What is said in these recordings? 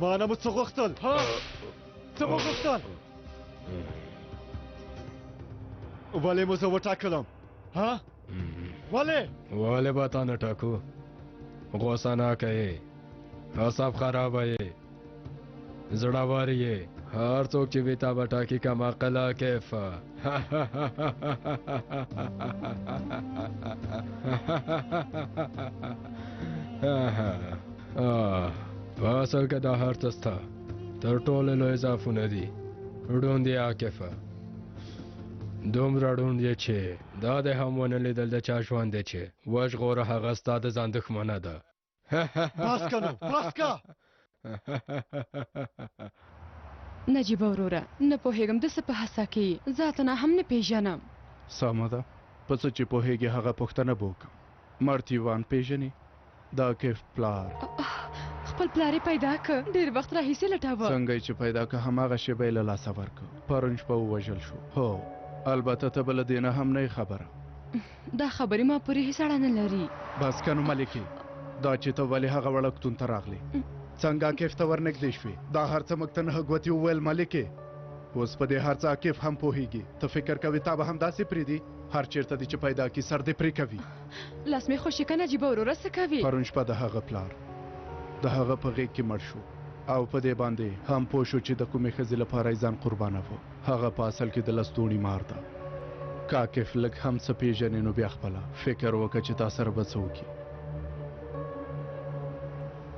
ما نه مو څه غوښتل ها څه مو غوښتل ولې مو زه وټاکلم ها ولې به تا نه ټاکو غوسه نه کوې اعصاب خرابه یې زړور یې هر څوک چې بې تا به ټاکي کم عقله کیفه په اصل کې دا هر څه ستا تر ټولو لوی اضافونه دي ړوند یې عاکفه دومره ړوند یې چې دا دې هم ونه لیدل د چا ژوند دی چې وژغوره هغه ستا د ځان دښمنه ده بس که نو بس که نجیبه وروره نه پوهېږم د څه په هڅه کې ذاته نه هم نه پېژنم سمه ده په څه چې پوهېږې هغه پوښتنه به وکړم مرتیوان پېژنې دا کیف پلار خپل پلار یې پیدا که ډېر وخت راهیسې لټاوه څنګه یې چې پیدا که هماغه شېبه یې له لاسه ورکړ پرون شپه ووژل شو هو البته ته به له دې نه هم نه یې خبره دا خبرې ما پورې هېڅ اړه نه لري بس که نو ملکې دا چې ته ولې هغه وړکتون ته راغلې څنګه عاقف ته ورنږدې شوې دا هر څه موږ ته نهه ګوتې وویل ملکې اوس په دې هر څه عاقف هم پوهېږي ته فکر کوې تا به همداسې پرېږدي هر چېرته دې چې پیدا کړي سر دې پرې کوي لاس مې خوشي که نجیبه وروره څه کوي پرون شپه د هغه پلار د هغه په غېږ کې مړ شو او په دې باندې هم پوه شو چې د کومې ښځې لپاره یې ځان قربانوه هغه په اصل کې د لستوڼي مار ده که عاقف لږ هم څه پېژنې نو بیا خپله فکر وکړه چې تا سره به څه وکړي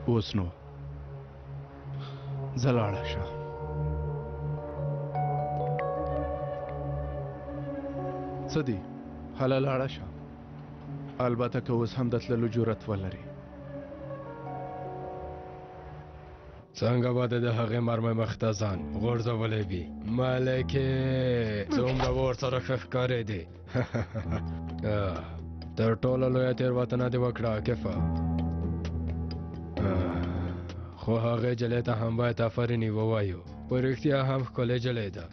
اوس نو زه لاړه شه څه دي هله لاړه شه البته که اوس هم د تللو جرأت ولري څنګه به د هغې مرمۍ مخ ته ځان غورځولی وي ملکې څومره به ورسره ښه ښکارېدې تر ټولو لویه تېروتنه دې وکړه عاقفه خو هغې جلۍ ته هم باید آفرینې ووایو په رښتیا هم ښکلې جلۍ ده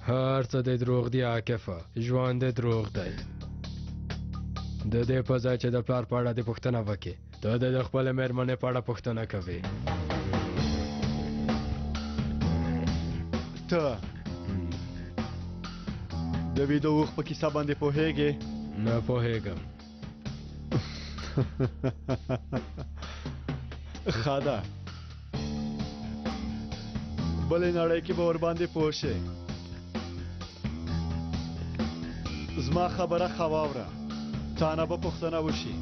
هر څه دې دروغ دي عاقفه ژوند دې دروغ دی د دې په ځای چې د پلار په اړه دې پوښتنه وکړې ته د خپلې مېرمنې په اړه پوښتنه کوې ته د ویده اوښ په کیسه باندې پوهېږې نه پوهېږم ښه ده بلې نړۍ کې به ورباندې پوه شې زما خبره ښه واوره تا نه به پوښتنه وشي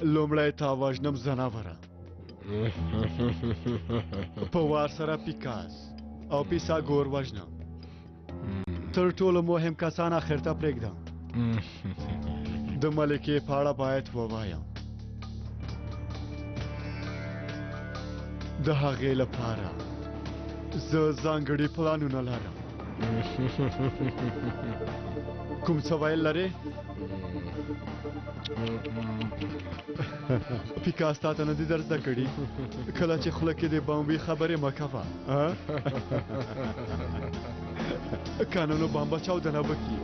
لومړی تا وژنم زناوره په وار سره پیکاس او پیساګور وژنم تر ټولو مهم کسان اخر ته پرېږدم د ملکې په اړه باید ووایم د هغې لپاره زه ځانګړي پلانونه لرم کوم څه ویل لرې پیکاس تا ته نه دي در زده کړي کله چې خوله کې د بم وي خبرې مه کوه که نه نو بم به چاودنه وکړي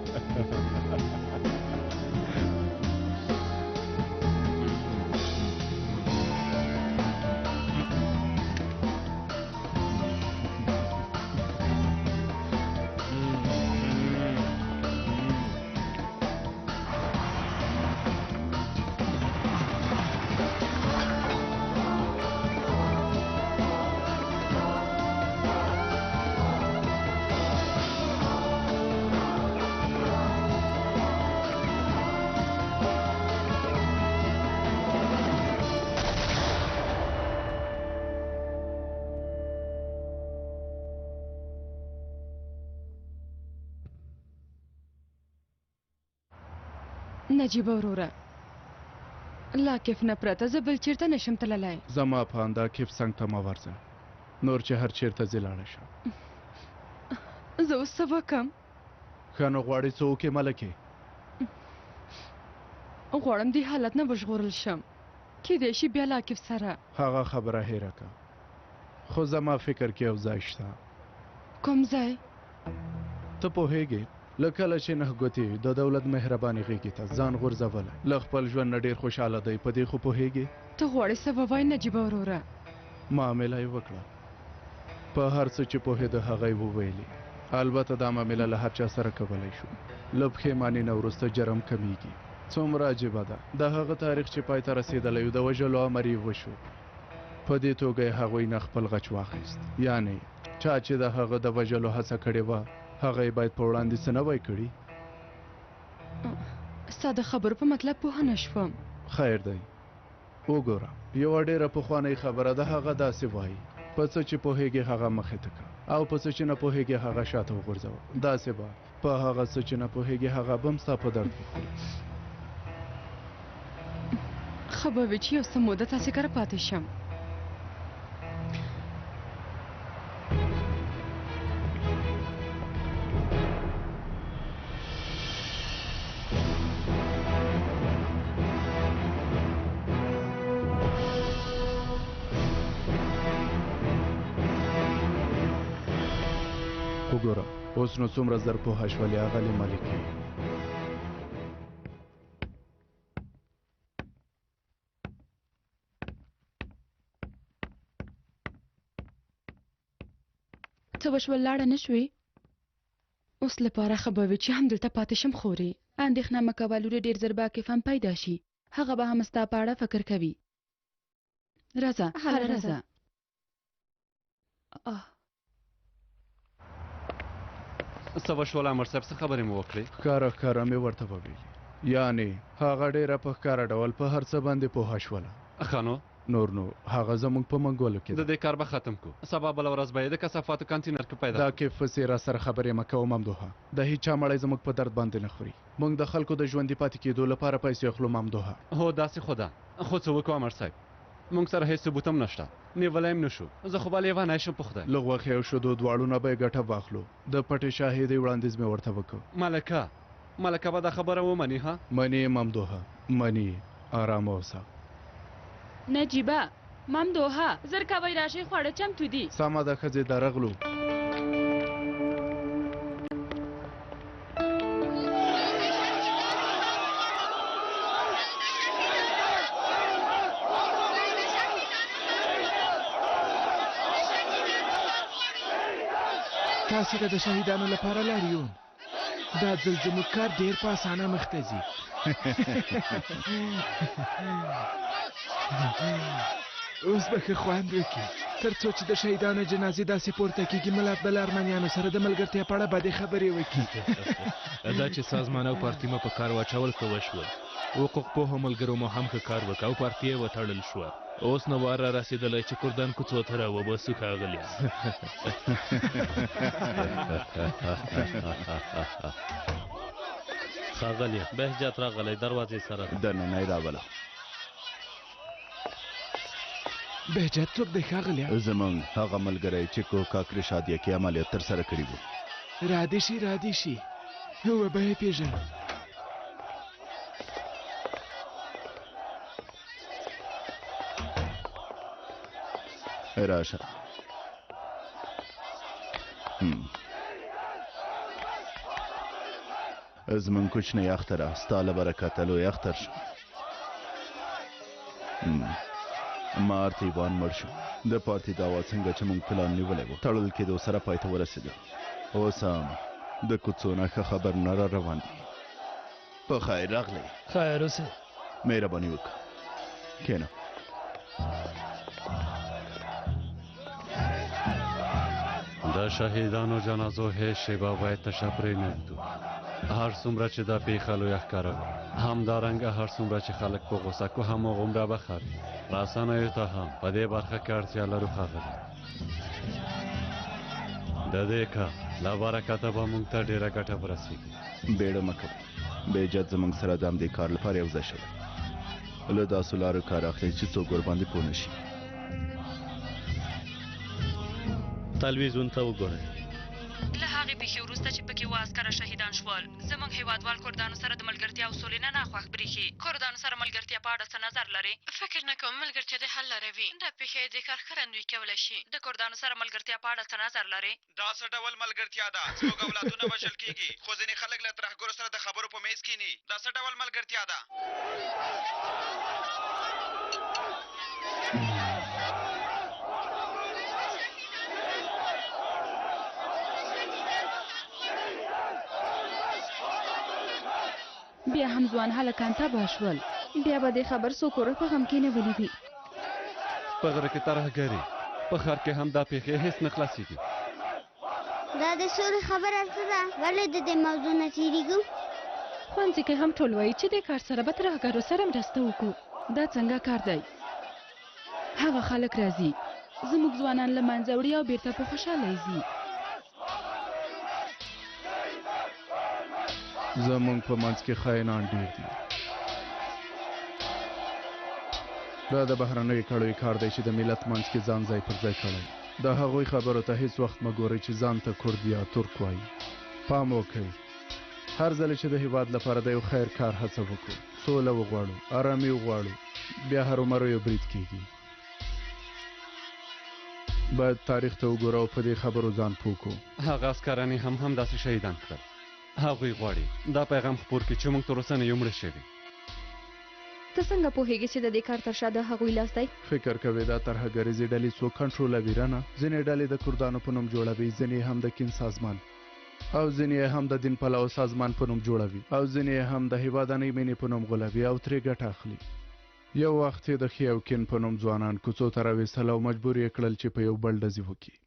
نجیبه وروره لا کیف نه پرته زه بل چېرته نشم تللی زما په انده کیف څنګ ته مه ورځه نور چې هر چېرته ځې لاړه شه زه اوس څه وکم؟ ښه نو غواړې څه وکړې ملکې؟ غواړم دې حالت نه وژغورل شم، کیدای شي بیا له عاقب سره. هغه خبره هېره که، خو زما فکر کې یو ځای شته. کوم ځای؟ ته پوهېږې له کله چې نه ګوتې د دولت مهرباني غېږې ته ځان غورځولی له خپل ژوند نه ډېر خوشحاله دی، په دې خو پوهېږې؟ ته غواړې څه ووایې نجیبه وروره؟ معامله یې وکړه، په هر څه چې پوهېده هغه یې وویلې. البته دا معامله له هر چا سره کولی شو. له پښیماني نه وروسته جرم کمیږي. څومره عجیبه ده، د هغه تاریخ چې پای ته رسېدلی و د وژلو امر یې وشو. په دې توګه یې هغوی نه خپل غچ واخیست، یعنې چا چې د هغه د وژلو هڅه کړې وه هغه یې باید په وړاندې څه نه وای کړي. ستا د خبرو په مطلب پوه نه شوم. خیر دی، وګوره یوه ډېره پخوانۍ خبره ده، هغه داسې وایي په څه چې پوهېږې هغه مخې ته کړه او په څه چې نه پوهېږې هغه شاته وغورځوه. داسې به په هغه څه چې نه پوهېږې هغه به هم ستا په درد وخوري. ښه به وي چې یو څه موده تاسې کره پاتې شم. وګوره اوس نو څومره زر پوهه شولې اغلې ملکې. څه وشول لاړه نه شوې؟ اوس لپاره ښه به وي چې هم دلته پاتې شم خورې. اندېښنه مه کوه لورې، ډېر زر به عاقف هم پیدا شي، هغه به هم ستا په اړه فکر کوي. راځه هله راځه. څه وشول امر صاحب، څه خبرې مو وکړې؟ ښکاره مې ورته وویلې، یعنې هغه ډېره په ښکاره ډول په هر څه باندې پوهه شوله. ښه نو نور نو هغه زموږ په منګولو کې د دې کار به ختم کو. سبا بله ورځ به یې د کثافاتو کانتینر کې پیدا دا کیف فسې را سره خبرې مه کوه ممدوحه، د هیچا مړی زموږ په درد باندې نه خوري. موږ د خلکو د ژوندي پاتې کېدو لپاره پیسې اخلو ممدوحه. هو داسې خو ده، خو څه وکړو امر صاحب، موږ سره هېڅ ثبوت هم نشته، نیولی هم نه شو. زه خو به لیونی شم په خدای. له غوښې او شیدو دواړو نه به یې ګټه واخلو. د پټې شاهدۍ وړاندیز مې ورته وکړ. ملکه به دا خبره ومني؟ ها مني ممدوحه مني، آرامه اوسه. نجیبه ممدوحه زر کوئ راشئ، خواړه چمتو دي. سمه ده ښځې درغلو. تاسې ته د شهیدانو لپاره لاریون، دا ځل زموږ کار ډېر په اسانه مخته ځي. اوس به ښه خوند وکړي، تر څو چې د شهیدانو جنازې داسې پورته کېږي ملت به له ارمنیانو سره د ملګرتیا په اړه بدې خبرې وکړي. دا چې سازمان او پارتي مو په کار واچول ښه وشول، حقوق پوهو ملګرو مو هم ښه کار وکړ او پارتي یې وتړل شوه. اوس نو وار را رسېدلی چې کردان کوڅو ته راوباسو ښاغلیه. ښاغلیه بهجت راغلی، دروازې سره دننه یې راوله. بهجت څوک دی ښاغلیه؟ زمونږ هغه ملګری چې کو کاکري شادیه کې عملیات ترسره کړي وو. رادې شي هو به یې پېژنم. راشه. زمونږ کوچنی اختره ستا له برکته لوی اختر شو. مار تیوان مړ شو. د پارتي دعوا څنګه چې مونږ پلان نیولی و تړل کېدو سره پای ته ورسېده. اوس هم د کوڅو نه ښه خبر نه را روان دي. په خیر راغلی. خیر اوسه. مهرباني وکړه کښېنه. د شهیدانو جنازو هیڅ شیبه باید تشه پرې نه ږدو. هر څومره چې دا پیښه لویه ښکاره همدارنګه هر څومره چې خلک په غوسه کو هماغومره به ښه وي. رسنیو ته هم په دې برخه کې اړتیا لرو ښاغلی. د دې کار له برکته به موږ ته ډېره ګټه ورسېږي. بیړه مه کوه، بهجت زموږ سره د همدې کار لپاره یو ځای شوی. له داسې لارو کار اخلي چې څوک ورباندې پوه نه شي. تلویزیون ته وګورئ، له هغې پیښې وروسته چې پکې اووه عسکره شهیدان شول زموږ هیوادوال کردانو سره د ملګرتیا او سولې نه ناخوښ برېښي. کردانو سره ملګرتیا په اړه څه نظر لرې؟ فکر نه کوم ملګرتیا د حل لاره وي. دا پیښه د کار ښکارندویي کولی شي. د کردانو سره ملګرتیا په اړه څه نظر لرې؟ دا څه ډول ملګرتیا ده؟ زموږ اولادونه وژل کېږي خو ځینې خلک له ترهګرو سره د خبرو په میز کښېني. دا څه ډول ملګرتیا ده؟ بیا هم ځوان هلکان تباه شول. بیا به د خبر څو کوره په غم کې نیولي وي. په غره کې ترهګري، په ښار کې هم دا پیښې هېڅ نه خلاصېږي. دا د سولې خبره څه ده؟ ولې د دې موضوع نه تېرېږو؟ ښوونځي کې هم ټول وایي چې دې کار سره به ترهګرو سره مرسته وکړو. دا څنګه کار دی؟ هغه خلک راځي زموږ ځوانان له منځه وړي او بیرته په خوشحالۍ ځي. زمونږ په منځ کې خاینان ډېر دي. دا د بهرنیو کړیو کار دی چې د ملت منځ کې ځان ځای پر ځای کړی. د هغوی خبرو ته هیڅ وخت مه ګورئ چې ځان ته کرد یا ترک وایي. پام وکړئ هر ځل چې د هیواد لپاره د یو خیر کار هڅه وکړو، سوله وغواړو، آرامي وغواړو، بیا هرومرو یو برید کېږي. باید تاریخ ته وګورو او په دې خبرو ځان پوه کړو. هغه عسکران یې هم همداسې شهیدان کړل. هغوی غواړي دا پیغام خپور کړي چې موږ تر اوسه نه یو مړه شوي. ته څنګه پوهېږې چې د دې کار تر شا د هغوی لاس دی؟ فکر کوې دا ترهګریزې ډلې څوک کنټرولوي؟ رانه ځینې ډلې د کردانو په نوم جوړوي، ځینې هم د کین سازمان او ځینې هم د دین پلو سازمان په نوم جوړوي او ځینې هم د هیوادنۍ مینې په نوم غولوي او ترې ګټه اخلي. یو وخت یې د ښې او کین په نوم ځوانان کوڅو ته راویستل او مجبور یې کړل چې په یو بل ډزې وکړي.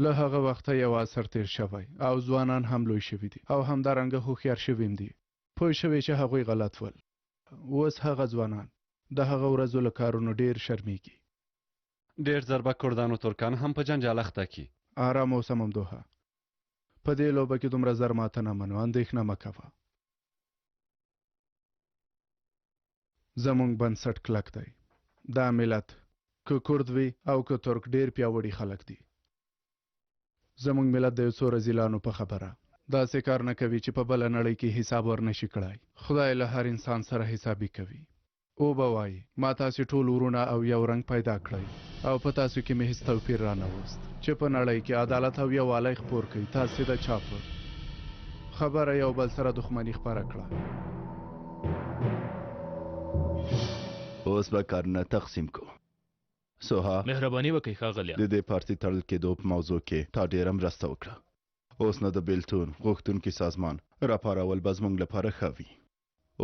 له هغه وخته یو عصر تیر شوی او ځوانان هم لوی شوي دي او همدارنګه هوښیار شوي هم دي. پوه شوي چې هغوی غلط ول. اوس هغه ځوانان د هغه ورځو له کارونو ډېر شرمېږي. ډېر ضربه کردان او ترکان هم په جنجال اخته کړي. آرام اوسه ممدوحه، په دې لوبه کې دومره زر ماته نه منو، اندېښنه مه کوه. زمونږ بنسټ کلک دی. دا ملت که کرد وي او که ترک ډېر پیاوړي خلک دي. زمونږ ملت د یو څو رزیلانو په خبره داسې کار نه کوي چې په بله نړۍ کې حساب ورنشي کړای. خدای له هر انسان سره حسابي کوي. او به وایي ما تاسې ټول ورونه او یو رنګ پیدا کړی او په تاسو کې مې هیڅ توپیر رانهوست چې په نړۍ کې عدالت او یووالی خپور کړئ. تاسې د چا په خبره یو بل سره دښمني خپره کړه. اوس به کارونه تقسیم کو. سوها مهربانی وکړئ ښاغلیه. د دې پارټي تړل کېدو په موضوع کې تا ډېره مرسته وکړه. اوس نه د بیلتون غوښتونکي سازمان راپارول به زموږ لپاره ښه وي.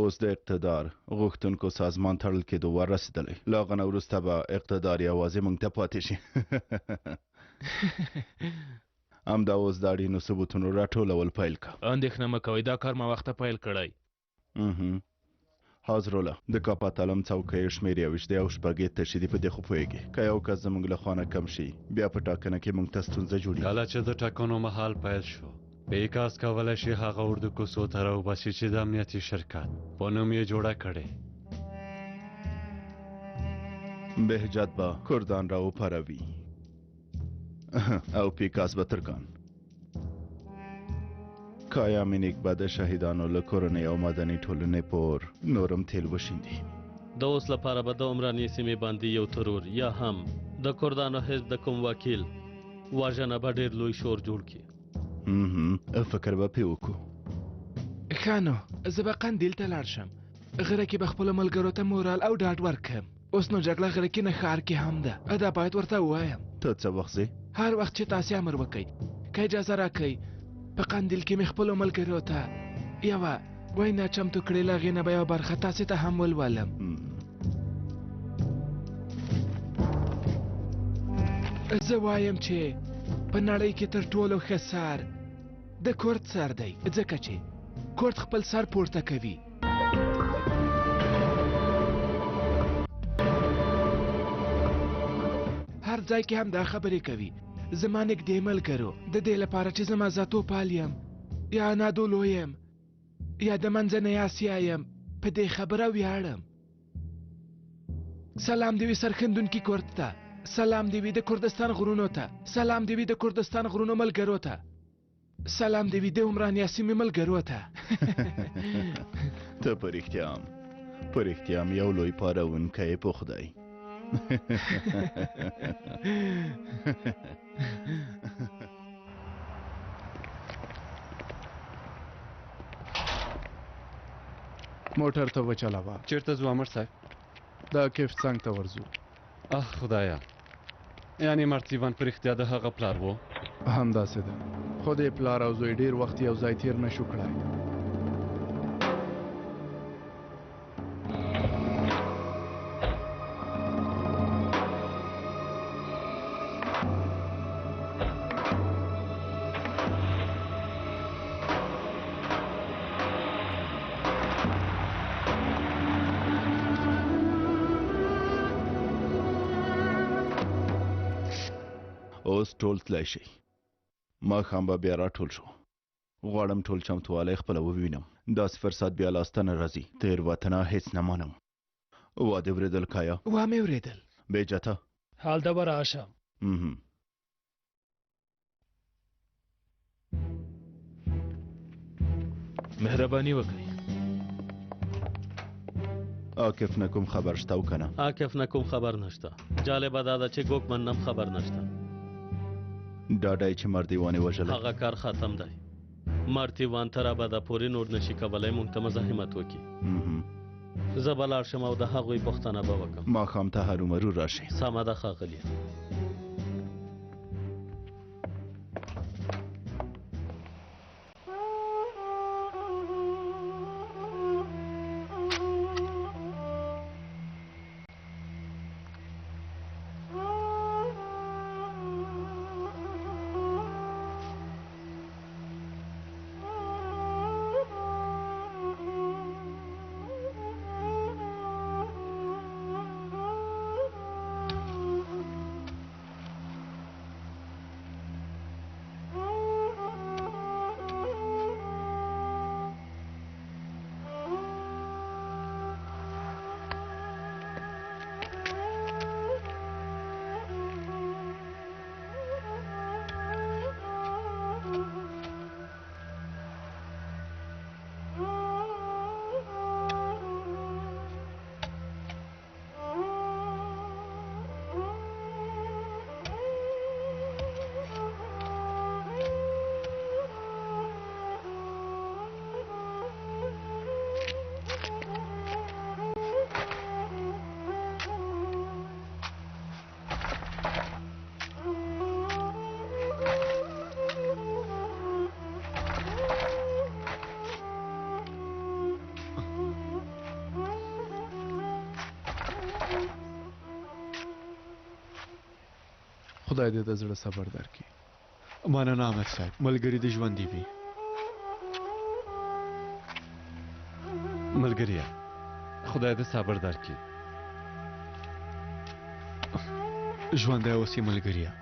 اوس د اقتدار غوښتونکو سازمان تړل کېدو ور رسېدلی. له هغه نه وروسته به اقتدار یوازې موږ ته پاتې شي. همدا اوس د اړینو ثبوتونو راټولول پیل کړه. اندېښنه مه کوئ، دا کار ما وخته پیل کړی. حاضروله د کاپاتالم څوکۍ شمېر 21 دی او شپږ تشې دي. په دې خو پوهېږي که یو کس زموږ له خوا نه کم شي بیا په ټاکنه کې موږ ته ستونزه جوړېږي. کله چې د ټاکنو مهال پیل شو پیکاس کولی شي هغه اردو کوڅو ته راوباسي چې د امنیتي شرکت په نوم یې جوړه کړې. بهجت به کردان را وپاروي او پیکاس به ترکان. کایا مینیک به د شهیدانو له کورنۍ او مدني ټولنې پور نورم تیل وشیندي. د اوس لپاره به د عمراني سیمې باندې یو ترور یا هم د کردانو حزب د کوم وکیل وژنه به ډېر لوی شور جوړ کړي. فکر به پې وکړو. ښه نو زه به قندیل ته لاړ شم. غره کې به خپلو ملګرو ته مورال او ډاډ ورکړم. اوس نو جګړه غره کې نه ښار کې هم ده. دا باید ورته ووایم. ته څه وخت ځې؟ هر وخت چې تاسې امر وکئ. که اجازه راکئ په قندیل کې مې خپلو ملګرو ته یوه وینا چمتو کړې، له هغې نه به یوه برخه تاسې ته هم ولولم. زه وایم چې په نړۍ کې تر ټولو ښه سر د کرد سر دی، ځکه چې کرد خپل سر پورته کوي. هر ځای کې هم دا خبرې کوي. زما نږدې ملګرو د دې لپاره چې زما ذاتو پال یم یا نادولو یم یا د منځنۍ اسیا یم په دې خبره ویاړم. سلام دې وي سرښندونکي کرد ته، سلام دې وي د کردستان غرونو ته، سلام دې وي د کردستان غرونو ملګرو ته. سلام دې وي د عمران یاسین مې ملګرو ته ته په رښتیا هم یو لوی پارونکی په خدای موټر ته وچلاوه. چیرته ځو امر صاحب؟ دا کیف څنګ ته ورځو. خدایا، یعنی مرتیوان په رښتیا د هغه پلار و؟ همداسې ده، خو د پلار او زوی ډېر وخت یو ځای تیر نه شو کړی. اوس ټول تلای شي. ماښام به بیا راټول شو. غواړم ټول چمتووالی خپله ووینم. داسې فرصت بیا لاسته نه راځي. تېروتنه هېڅ نه منم. واده اورېدل کایا؟ وا مې اورېدل. بې جته هلته به راشم. مهربانی وکړئ. عاکف نه کوم خبر شته او که نه؟ عاکف نه کوم خبر نشته. جالبه دا ده چې ګوکمن نم خبر نشته. ډاډی چې مردیوانې وژله؟ هغه کار ختم دی. مرتیوان تر ابده پورې نور نشي کولی موږ ته مزاحمت وکړي. زه به لاړ شم او د هغوی پوښتنه به وکړم. ماښام ته هرومرو راشي. سمه ده ښاغلیه. خدای دې د زړه صبر درکړي. مننه امر صاحب، ملګري دې ژوندي وي. ملګریه، خدای دې صبر درکړي. ژوندی اوسې ملګریه.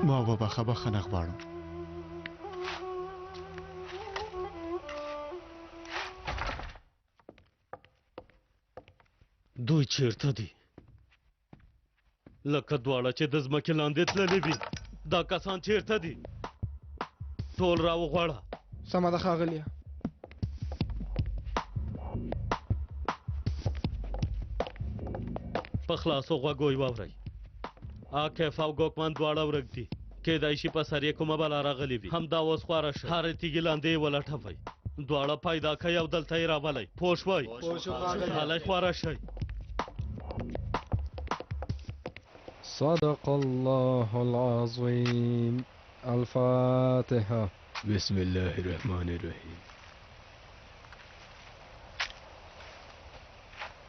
ما وبخه، بخښنه غواړم. دوی چیرته دي؟ لکه دواړه چې د ځمکې لاندې تللي وي. دا کسان چیرته دي؟ ټول راوغواړه. سمه ده ښاغلیه. په خلاصو غوږو یې واورئ. عاکف او ګوکمان دواړه ورک دي. کیدای شي په سر یې کومه بلا راغلې وي. همدا اوس خواره شئ. هرې تیږې لاندې یې ولټوئ. دواړه پیدا کوئ او دلته یې راولئ. پوه شوئ؟ هلئ خواره شئ. صدق الله العظيم. الفاتحة. بسم الله الرحمن الرحيم.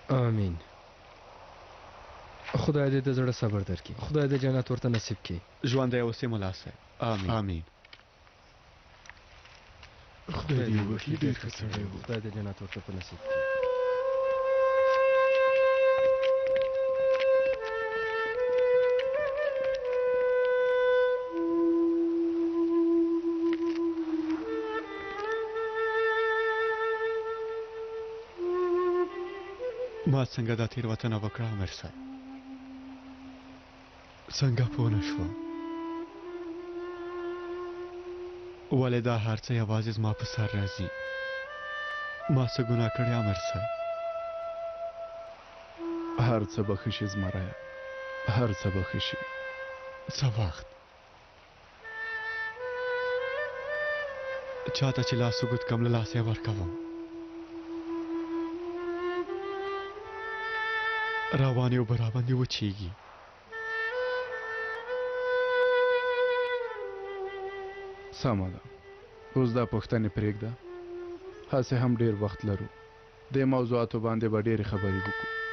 آمين. خدای دې د زړه صبر درکړي. خدای دې جنت ورته نصیب کړي. ژوندی اوسې ملا صاحب. آمین. آمین. خدای دې وکړي ډېر ښه سړی و. خدای دې جنت ورته په نصیب کړي. ما څنګه دا تېروتنه وکړه امر صاحب؟ څنګه پوه نه شوم؟ ولې دا هر څه یوازې زما په سر راځي ما څه ګناه کړې امر څه هر څه به ښه شي زمری هر څه به ښه شي څه وخت چاته چې لاس وګد کم له لاسه یې ورکوم روانې اوبه راباندې وچیږي سمه ده اوس دا پوښتنې پرېږده هسې هم ډېر وخت لرو دې موضوعاتو باندې به ډېرې خبرې وکړو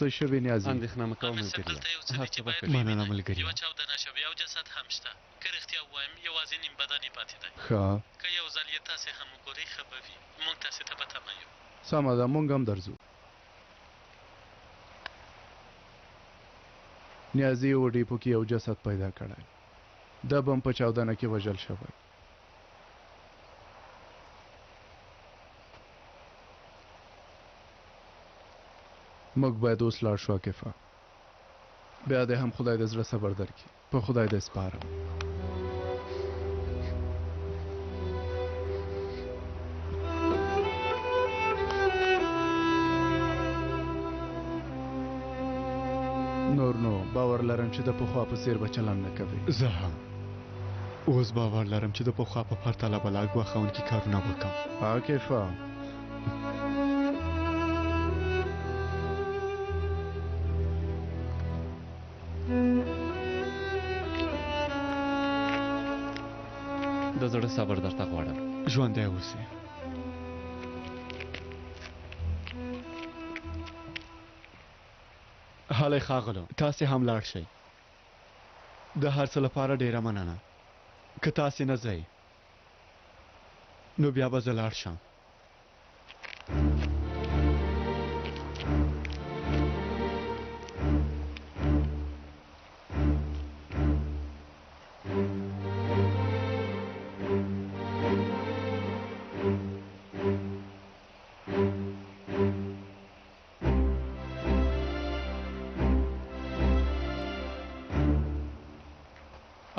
څه شوي نیازي اندېښنه مه کوه ملګريه هر څه به ښه شي مننه ملګري یوه چاودنه شوې او جسد هم شته که رښتیا ووایم یوازې نیم بدن یې پاتې دی ښه که یو ځل یې تاسې هم وګورئ ښه به وي موږ تاسې ته په تمه یو سمه ده موږ هم درځو نیازي و ډیپو کې یو جسد پیدا کړی دا بم په چاودنه کې وژل شوی موږ باید اوس لاړ شو عاکفه بیا دې هم خدای د زړه صبر درکړي په خدای دې سپارم نور نو باور لرم چې د پخوا په څیر به چلند نه کوي زه هم اوس باور لرم چې د پخوا په پرتله به لا ګواښونکي کارونه وکړم عاکفه د زړه صبر درته غواړم ژوندی اوسې هلئ ښاغلو تاسې هم لاړ شئ د هر څه لپاره ډیره مننه که تاسې نه ځئ نو بیا به زه لاړ شم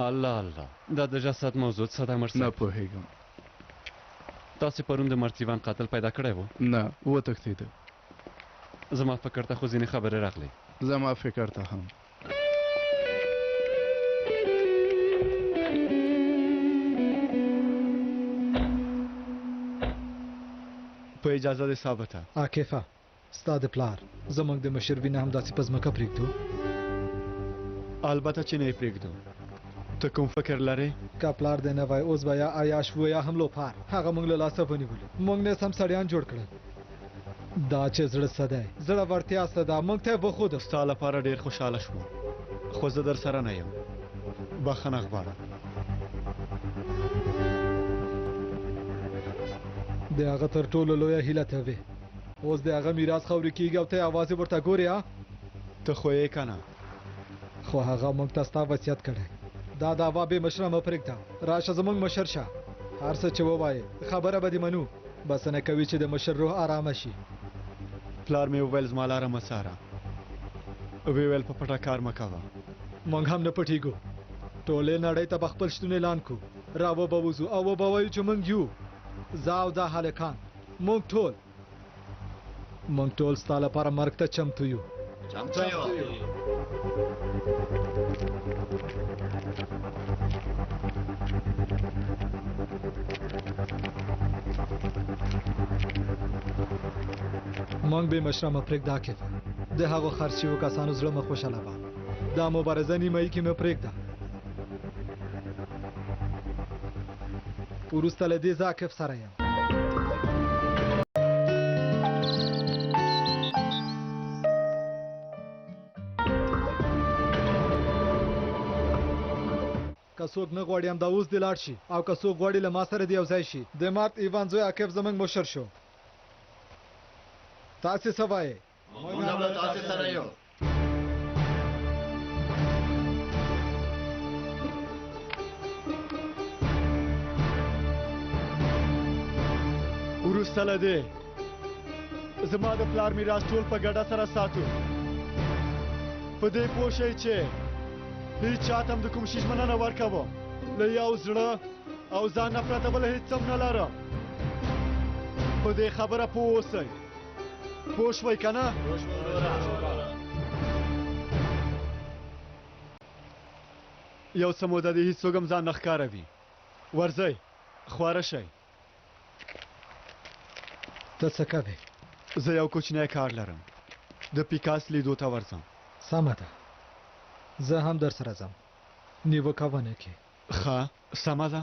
الله الله دا د جسد موضوع څه ده مرسد نه پوهېږم تاسې پرون د مرتیوان قاتل پیدا کړی و نه وتښتېده زما فکر ته خو ځینې خبرې راغلې زما فکر ته هم په اجازه دې ثابته عاکفه ستا د پلار زموږ د مشر وینه همداسې په ځمکه پرېږدو البته چې نه یې پرېږدو ته کوم فکر لرې که پلار دې نه وای اوس به یا عیاش و یا هم لوپار هغه موږ له لاسه ونیولو موږ نه سم سړیان جوړ کړل دا چې زړه څه دی زړورتیا څه ده موږ ته یې وښوده ستا لپاره ډېر خوشحاله شوم خو زه در سره نه یم بخښنه غواړم د هغه تر ټولو لویه هیله ته وې اوس د هغه میراث خاورې کېږي او ته یې یوازې ورته ګورې ته خو یې که نه خو هغه موږ ته ستا وصیت کړی دا دعوا بې مشره مه پرېږده راشه زموږ مشر شه هر څه چې ووایې خبره به دې منو بسنه کوي چې د مشر روح آرامه شي پلار مې وویل زما لاره مه څاره ویې ویل په پټه کار مه کوه موږ هم نه پټېږو ټولې نړۍ ته به خپل شتون اعلان کړو را وبه وځو او وبه وایو چې موږ یو زه او دا هلکان موږ ټول ستا لپاره مرګ ته چمتو یو موږ به مشره مه پرېږده عاکفه د هغو خرڅ شویو کسانو زړه مه خوشحالوه دا مبارزه نیمایي کې مه پرېږده وروسته له دې زه عاکف سره یم که څوک نه غواړي همدا اوس دې لاړ شي او که څوک غواړي له ما سره دې یو ځای شي د مارت ایوان زوی عاکف زموږ مشر شو تاسې څه وایې موږ هم له تاسې سره یو فیصله دی زما د پلار میراث ټول په ګډه سره ساتو په دې پوه شئ چې هیڅ چاته هم د کوم شي ژمنه نه ورکوم له یو زړه او ځان نه پرته بله هیڅ هم نه لرم په دې خبره پوه اوسئ پوه شوئ که نه یو څه موده دې هیڅوک هم ځان نه ښکاروي ورځئ خواره شئ ته څه کوې زه یو کوچنی کار لرم د پیکاس لیدو ته ورځم سمه ده زه هم در سره ځم نیوکه ونه کړې ښه سمه ده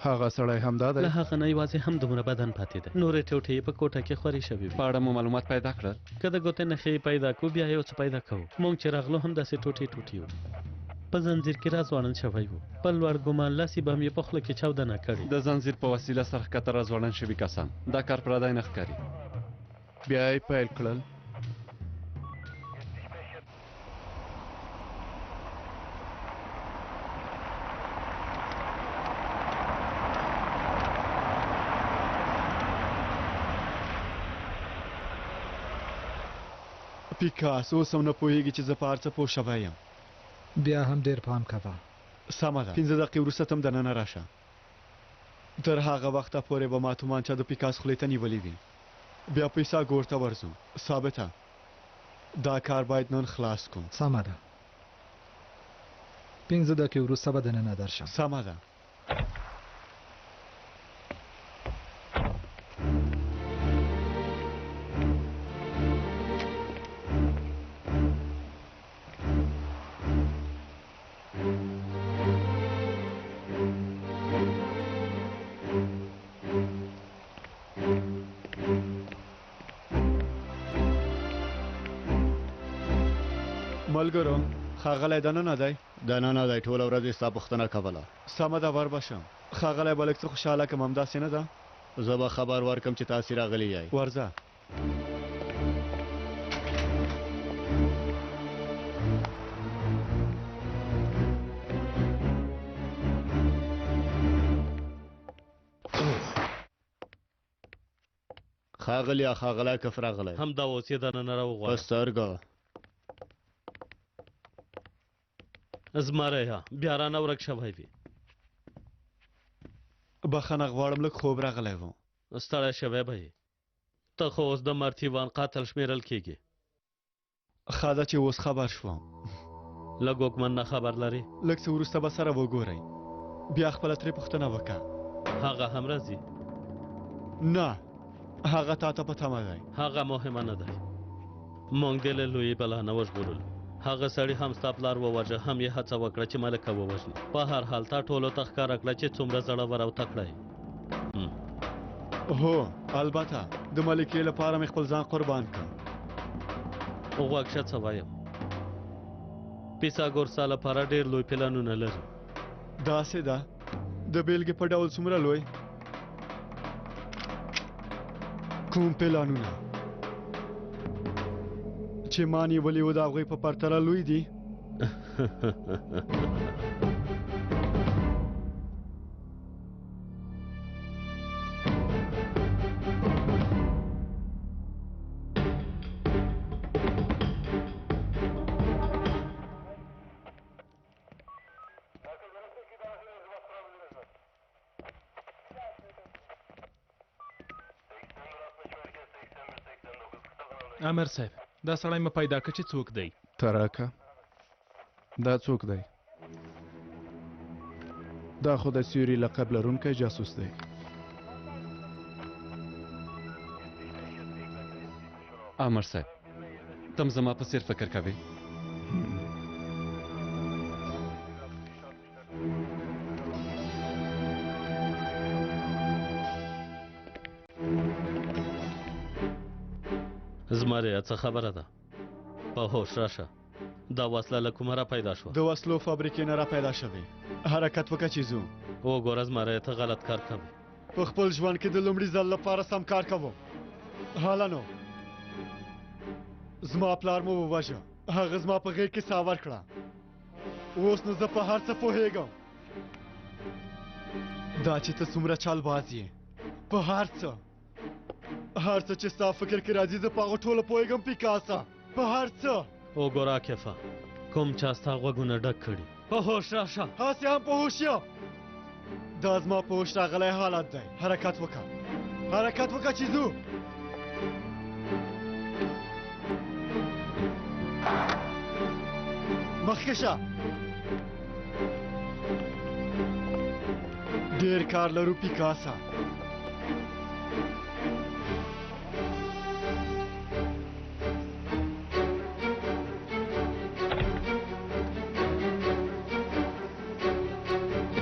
هغه سړی همدا دی له هغه نه یوازې هم دومره بدن پاتې ده نورې ټوټې یې په کوټه کې خورې شوې وي په اړه مو معلومات پیدا کړل که د ګوتې نښې یې پیدا کړو بیا یو څه پیدا کوو مونږ چې راغلو هم داسې ټوټې ټوټې وو په زنځیر کې راځوړن شوی وو په لوړ ګمان لاسې به هم یې په خوله کې چاودنه کړې د زنځیر په وسیله سره ښکته راځوړن شوي کسان دا کار پردی نه ښکاري بیا یې پیل کړل پیکاس اوس هم نه پوهېږي چې زه په هر څه پوه شوی یم بیا هم ډېر پام کوه سمه ده 15 دقیقې وروسته ته هم دننه راشه تر هغه وخته پورې به ما تومانچه د پیکاس خولې ته نیولې وي بیا پیسه ګور ته ورځو ثابته دا کار باید نن خلاص کړو سمه ده 15 دقیقې وروسته به دننه درشم سمه ده ملګرو ښاغلی دننه دی دننه دی ټوله ورځ یې ستا پوښتنه کوله سمه ده وربشم ښاغلی به لږ څه خوشحاله کړم همداسې نه ده زه به خبر ورکړم چې تاسې راغلي یئ ورځه ښاغلی ښاغلی کف راغلی همدا اوس یې دننه راوغواړه په سترګه زمری بیا رانه ورک شوی وي بخښنه غواړم لږ خوب راغلی و ستړی شوی به یې ته خو اوس د مرتیوان قاتل شمیرل کېږي ښه ده چې اوس خبر شوم له ګوکمن نه خبر لرې لږ څه وروسته به سره وګورئ بیا خپله ترې پوښتنه وکړه هغه هم راځي نه هغه تا ته په تمه دی هغه مهمه نه دی موږ دې له لویې بلا نه وژغورلو هغه سړي هم ستا پلار وواژه هم یې هڅه وکړه چې ملکه ووژني په هر حال تا ټولو ته ښکاره کړه چې څومره زړور او تکړه یې هو البته د ملکې لپاره مې خپل ځان قربان کړ غوږ شه څه وایم پیساګور ستا لپاره ډېر لوی پلانونه لري داسې ده د بیلګې په ډول څومره لوی کوم پلانونه چې ما نیولي وو د هغوی په پرتله لوی دي امر صاحب دا سړی مې پیدا کړ چې څوک دی تراکه دا څوک دی دا خو د سیوري لقب لرونکی جاسوس دی امر صاحب تم زما په څیر فکر کوي زمری څه خبره ده په هوش راشه دا وسله له کومه را پیدا شوه د وسلو فابریکې نه را پیدا شوې حرکت وکړه چې ځو وګوره زمری ته غلط کار کوي په خپل ژوند کې د لومړي ځل لپاره سم کار کوم حالا نو زما پلار مو ووژه هغه زما په غېږ کې ساه ورکړه اوس نو زه په هر څه پوهېږم دا چې ته څومره چال باز یې په هر څه چې ستا فکر کې راځي زه په هغو ټوله پوهېږم پیکاسه په هر څه وګوره کیفه کوم چا ستا غوږونه ډک کړي په هوښ راشه هسې هم په هوښ یم دا زما په هوښ راغلی حالت دی حرکت وکړه چې ځو مخکې شه ډېر کار لرو پیکاسه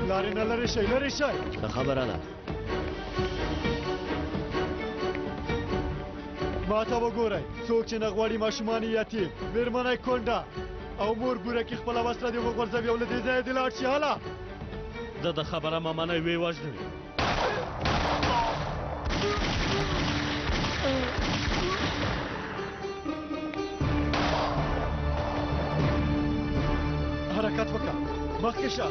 لارې نه لرې شئ ښه خبره ده ما ته وګورئ څوک چې نه غواړي ماشومان یې یتیم مېرمنی کونډه او مور ګوره کې خپله وسله دې وغورځوي او له دې ځایه دې لاړ شي هله ده د خبره مه منئ ویې وژنئ حرکت وکړه مخکې شه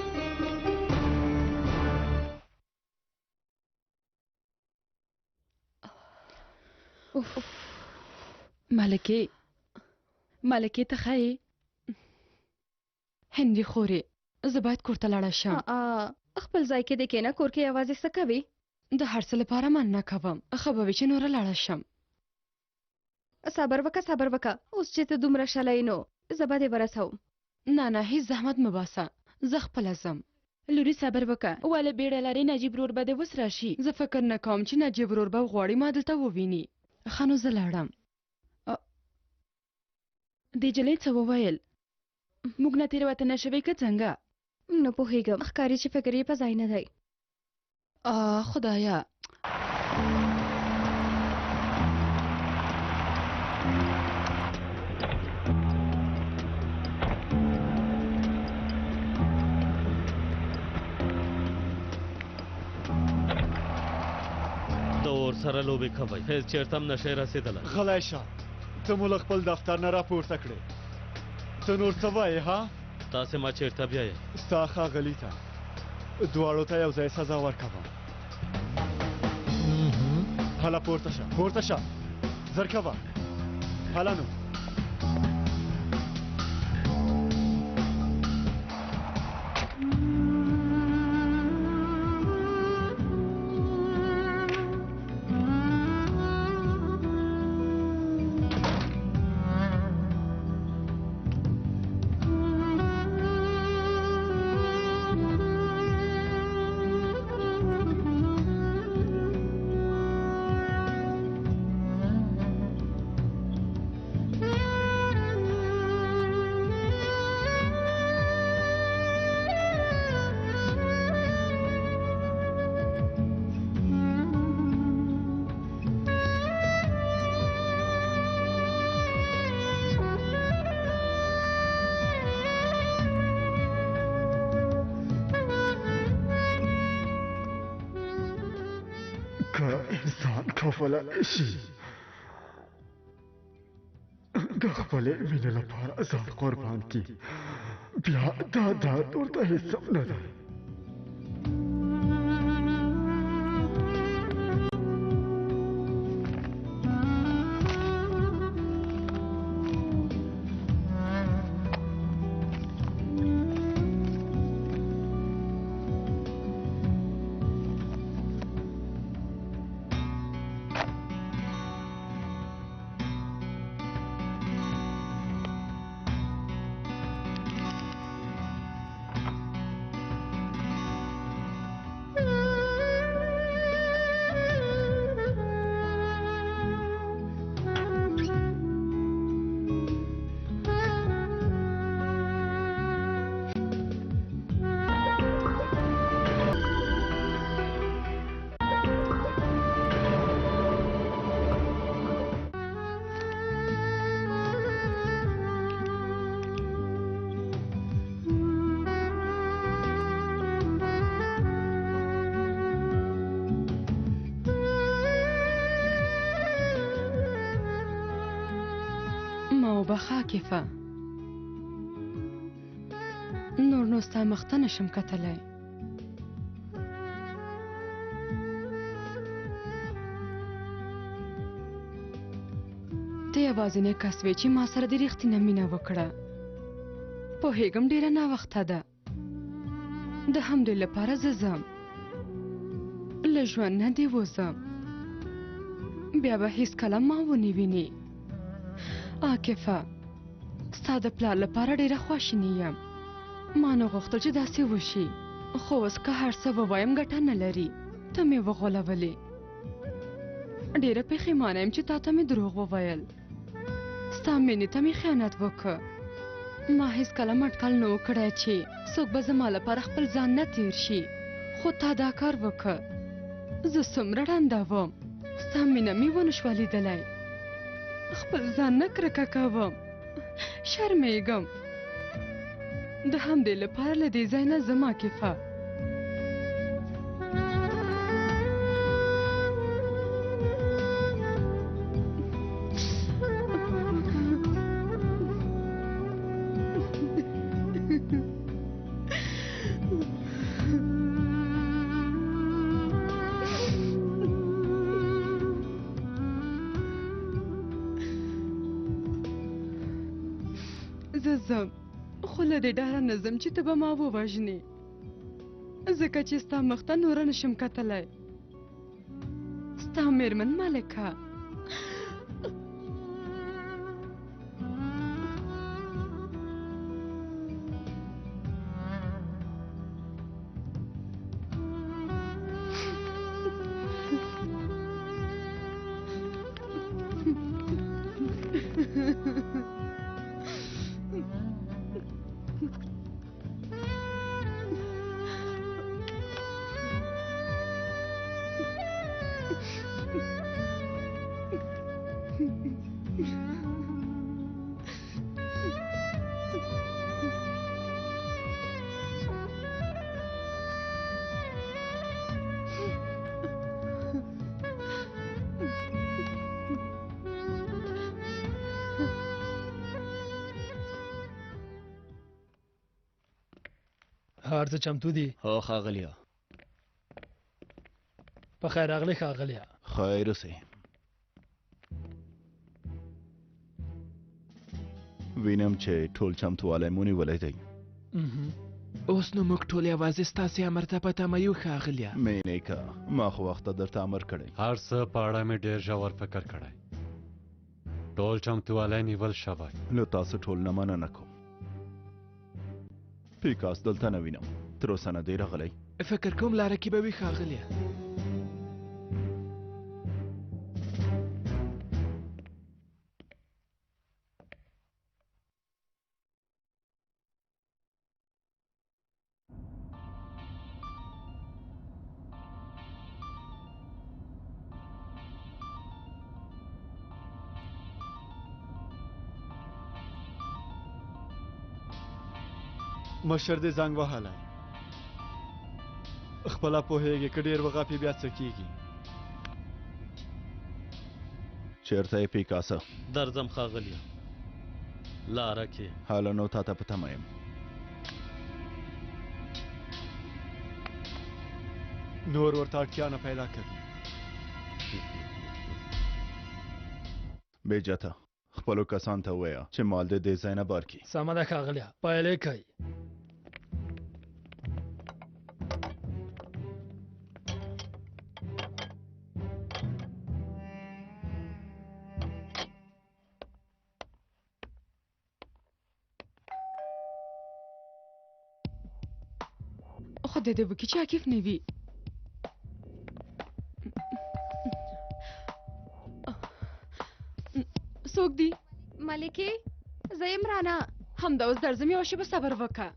ملکې ته ښه یې هندي خورې زه باید کور ته لاړه شم خپل ځای کې دې کېنه کور کې یوازې څه کوي د هر څه لپاره مننه کوم ښه به وي چې نوره لاړه شم صبر وکه اوس چې ته دومره شلی نو زه به دې ورسوم نه هیڅ زحمت مه باسه زه خپله ځم لوري صبر وکه ولې بیړه لرې نجیب ورور به دې اوس راشي زه فکر نه کوم چې نجیب ورور به غواړي ما دلته وویني ښه نو زه لاړم دې جلۍ څه وویل موږ نه تېروتنه شوې که څنګه نه پوهېږم ښکاري چې فکر یې په ځای نه دی خدایا د اور سره لوبې کوئ هېڅ چېرته هم نشئ رسېدلی غلی شه ته مو له خپل دفتر نه راپورته کړې ته نور څه وایې ها تاسې ما چېرته بیایئ ستا ښاغلي ته دواړو ته یو ځای سزا ورکوم هله پورته شه زر کوه هله نو انسان کولی شي د خپلې مینې لپاره ځان قربان کړي بیا دا درد ورته هېڅ نه دی ما وبخه عاکفه نور نو ستا مخ ته نشم کتلی ته یوازینی کس وې چې ما سره د رښتینه مینه وکړه پوهېږم ډېره ناوخته ده د همدې لپاره زه ځم له ژوند نه دې وځم بیا به هیڅکله ما ونه ویني عاکفه ستا د پلار لپاره ډېره خواشینې یم ما نه غوښتل چې داسې وشي خو اوس که هر څه ووایم ګټه نه لري ته مې وغولولې ډېره پښیمانه یم چې تا ته مې دروغ وویل ستا مینې ته مې خیانت وکړ ما هیڅکله مټکل نه و کړی چې څوک به زما لپاره خپل ځان نه تیر شي خو تا دا کار وکړ زه څومره ړنده وم ستا مینه مې ونه شوه لیدلی خپل ځان نه کرکه کوم شرمېږم د همدې لپاره له دې ځای نه ځم عاکفه زه ځم خو له دې ډاره نه ځم چې ته به ما ووژنې ځکه چې ستا مخ ته نوره نشم کتلی ستا مېرمن ملکه هر څه چمتو دي هو ښاغلیه په خیر راغلی ښاغلیه خیر اوسئ وینم چې ټول چمتووالی مو نیولی دی اوس نو موږ ټول یوازې ستاسې امر ته په تمه یو ښاغلیه مینې که ما خو وخته درته امر کړی هر څه په اړه مې ډېر ژور فکر کړی ټول چمتووالی نیول شوی له تاسو ټول نه مننه کوم پیکاس دلته نه وینم تر اوسه نه دی راغلی فکر کوم لاره کې به وي ښاغلیه مشر دې زنګ وهلی خپله پوهېږې که ډېر وغاپې بیا څه کېږي چېرته یې پیکاسه درځم ښاغلیه لاره کې حالا نو تا ته په تمه یم نور ورته اړتیا نه پیدا کوي بې جته خپلو کسان ته ووایه چې مال دې دې ځای نه بار کړي سمه ده ښاغلیه پایلې کوي خدای دې وکړي چې عاکف نه وي څوک دی ملکې زه یم رانه همدا اوس درځم یوه شېبه صبر وکړه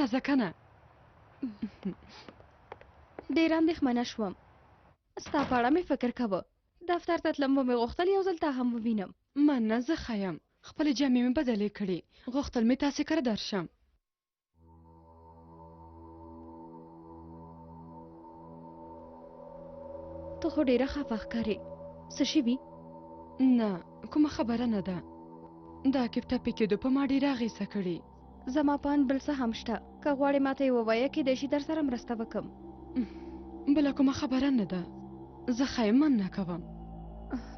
راځه کنه ډېره اندېښمنه شوم ستا په اړه مې فکر کوه دفتر ته تلم ومې غوښتل یو ځل تا هم ووینم. مننه، زه ښه یم. خپلې جامې مې بدلې کړې. غوښتل مې تاسې کره درشم. ته خو ډېره خفه ښکارې. څه شوي؟ نه، کومه خبره نه ده. دا کیف ټپې کېدو په ما ډېره اغېزه کړې. زما په اند بل څه هم شته. که غواړې ما ته یې ووایه کیدای شي در سره مرسته وکړم. بله کومه خبره نه ده. زه ښه یم، مننه کوم.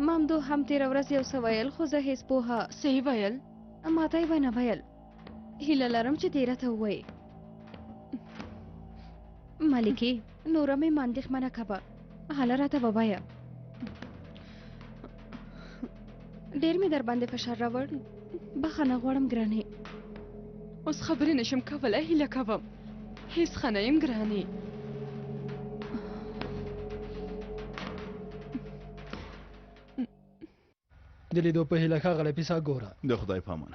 مامدو هم تېره ورځ یو څه ویل خو زه هېڅ پوهه. څه یې ویل؟ ما ته یې ونه ویل. هیله لرم چې تېره ته ووایې. ملکې نوره مې ما اندېښمنه کوه. حاله راته ووایه. ډېر مې در باندې فشار راوړ. بخښنه غواړم ګرانې. اوس خبرې نشم کولی، هیله کوم. هېڅ ښه نه یم ګرانې. د لیدو په هیله ښاغلی پیسا ګوره. د خدای په امان.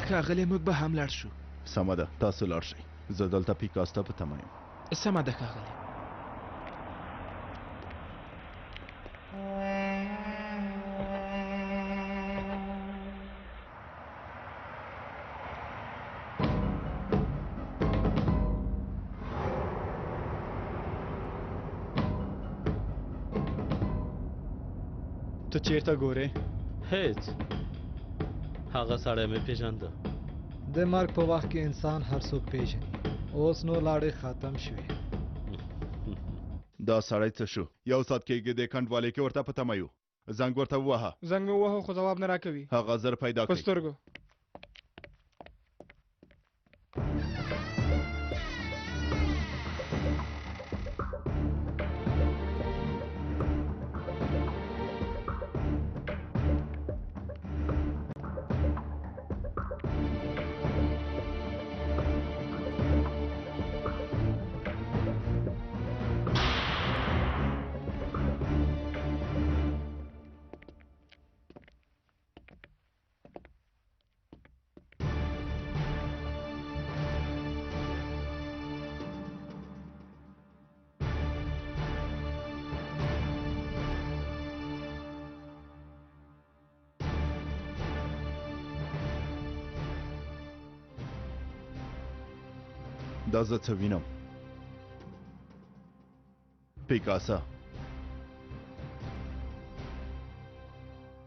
ښاغلی موږ به هم لاړ شو. سمه ده، تاسو لاړ شئ. زه دلته پیکاسته په تمه یم. سمه ده ښاغلی. ته چیرته ګورې؟ هیڅ. هغه سړی مې پیژانده. د مرګ په وخت کې انسان هر څوک پیژني. اوس نو لاړې ختم شوې. دا سړی څه شو؟ یو ساعت کېږي د کنډوالۍ کې ورته په تمه یو. زنګ ورته ووهه. زنګ مې ووهه خو ځواب نه راکوي. هغه زر پیدا کړئ. په سترګو. دا زه څه وینم؟ پیکاسا،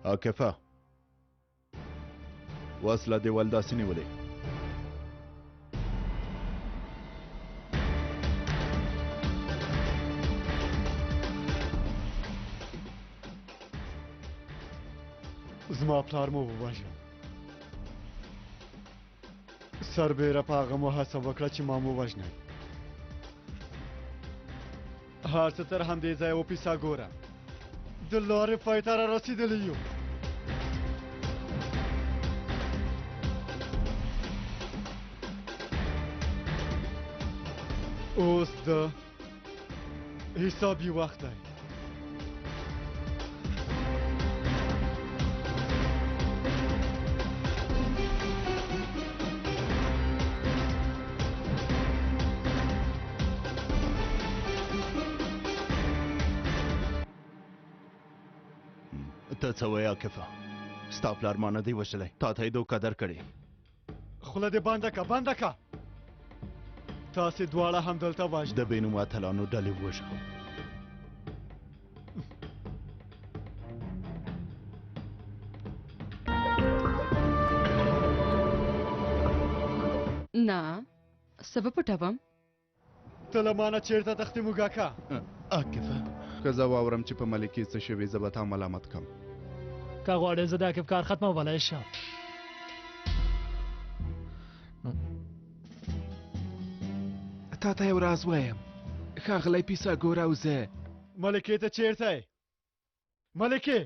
عاکفه، وسله دیوال داسې نیولې. زما پلار مو وواژه. سربیره په هغه مو هڅه وکړه چې ما مو وژنئ. هر څه تر همدې ځایه وپیسا ګوره. د لارې پای ته را رسېدلی یو. اوس د حسابي وخت دی. ته څه وایې عاکفه؟ ستا پلار ما نه دی وژلی. تا ته یې دوکه درکړې. خوله دې بنده که، بنده که. تاسې دواړه همدلته وژنئ. د بې نومه اتلانو ډلې ووژنو. نه، څه به پټوم؟ ته له ما نه چېرته تښتې موږکه؟ عاکفه، که زه واورم چې په ملکې څه شوي زه به تا ملامت کړم. که غواړې زه د عاکف کار ختمولی شم. تا ته یو راز وایم. ښاغلی پیسا ګوره او زه. ملکې ته چېرته یې؟ ملکې!